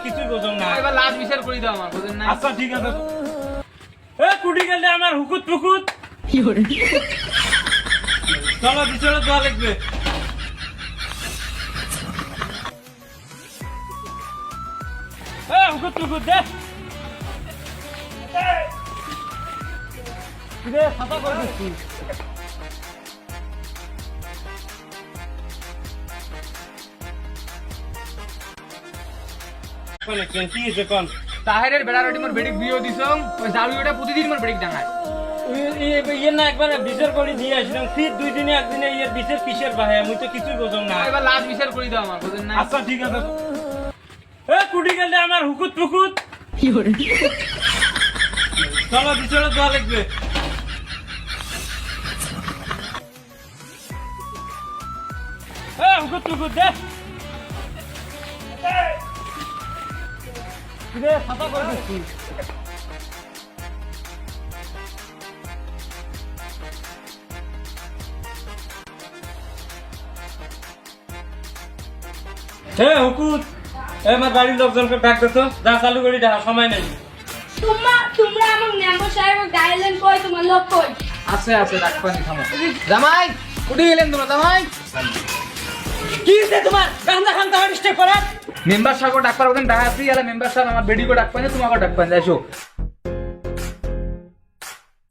কিছুই বোঝো না। এবার লাশ বিচার করে দাও আমার, বোঝেন না? আচ্ছা ঠিক আছে। এ কুটি গেলে আমার হুকুত ফুকুত। চলো বিচারে দেওয়া লাগবে। এ হুকুত ফুকুত দে। কিরে ছাতা করে দিচ্ছি। কি হয়েছে কোন? তাহেরের বেড়া রুটি মোর বেডিক বিয়ে দিছ, ওই জালুটা প্রতিদিন মোর বেডিক ডাঙায়। ইয়ে না একবার বিচার করে দিয়ে আসলাম, ফির 2 দিনে একদিনে ইয়ের বিচার কিসের বাহে আমি তো কিছুই বোঝো না। এবার লাশ বিচার করে দাও আমার, বোঝেন না? আচ্ছা ঠিক আছে। এ কুটি গেলে আমার হুকুত ফুকুত। চলো বিচারে দেওয়া লাগবে। এ হুকুত ফুকুত দে। কিরে ছাতা করে দিচ্ছি। হুকুত এবার বাড়ির লোকজনকে ডাকতেছো, যা চালু করি দেখা সময় নেই। তোমরা আমার মেম্বার সাহেব গাইলেন কই তোমার লোক কই? আছে আছে, রাখবানি থামো। জামাই উঠে গেলেন তোমরা? জামাই কি হইছে তোমার? কান্দা কান্দা ডিস্টার্ব করার। মেম্বার সাহেব ডাকবার বলেন, ডাকাতি আলা মেম্বার সাহেব আমার বেডিকে ডাকবানি, তোমাকে ডাকবানি। এসো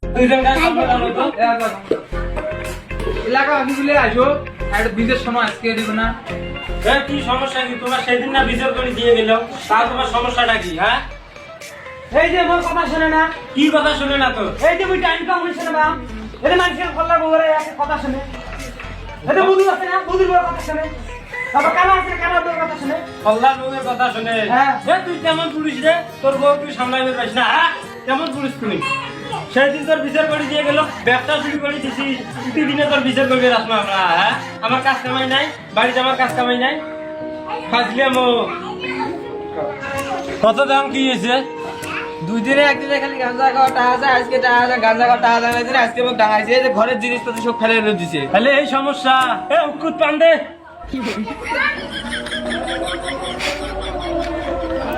দুইজন গায়ে কাপড় দাও তো। এলাকা আমি বলে আসো, একটা বিজের সময় আজকে দিব না। কি সমস্যা কি তোমার? সেদিন না বিচার করে দিয়ে গেল, তা তোমার সমস্যাটা কি? হ্যাঁ এই যে মোর কথা শুনে না, কি কথা শুনে না তো? এই যে মুই টাইম কম হইছে না বাম, এটা মানুষের কল্লা বউরে একটা কথা শুনে, এটা বুঝু আছে না, বুঝুর বউর কথা শুনে, তারপর কানা আছে কানা বউর কথা শুনে। কল্যাণ বউয়ের কথা শুনে? হ্যাঁ। তুই কেমন পুলিশ রে? তোর বউ তুই সামলাইতে পারিস না? হ্যাঁ কেমন পুলিশ তুই? সেদিন তোর বিচার করে দিয়ে গেল, ব্যবসা শুরু করে দিছি, প্রতিদিনে তোর বিচার করবে রাসমা আমরা। হ্যাঁ আমার কাজ কামাই নাই, বাড়িতে আমার কাজ কামাই নাই, ফাজলে মো কত দাম কি হয়েছে? 2 দিনে একদিনে খালি গাঁজা খাওয়া টাকা আছে, আজকে টাকা আছে, গাঁজা খাওয়া টাকা জানাইছে, আজকে মোক ডাঙাইছে। এই যে ঘরের জিনিসপত্র সব ফেলে রেখে দিছে। তাহলে এই সমস্যা। উকুত পান দে।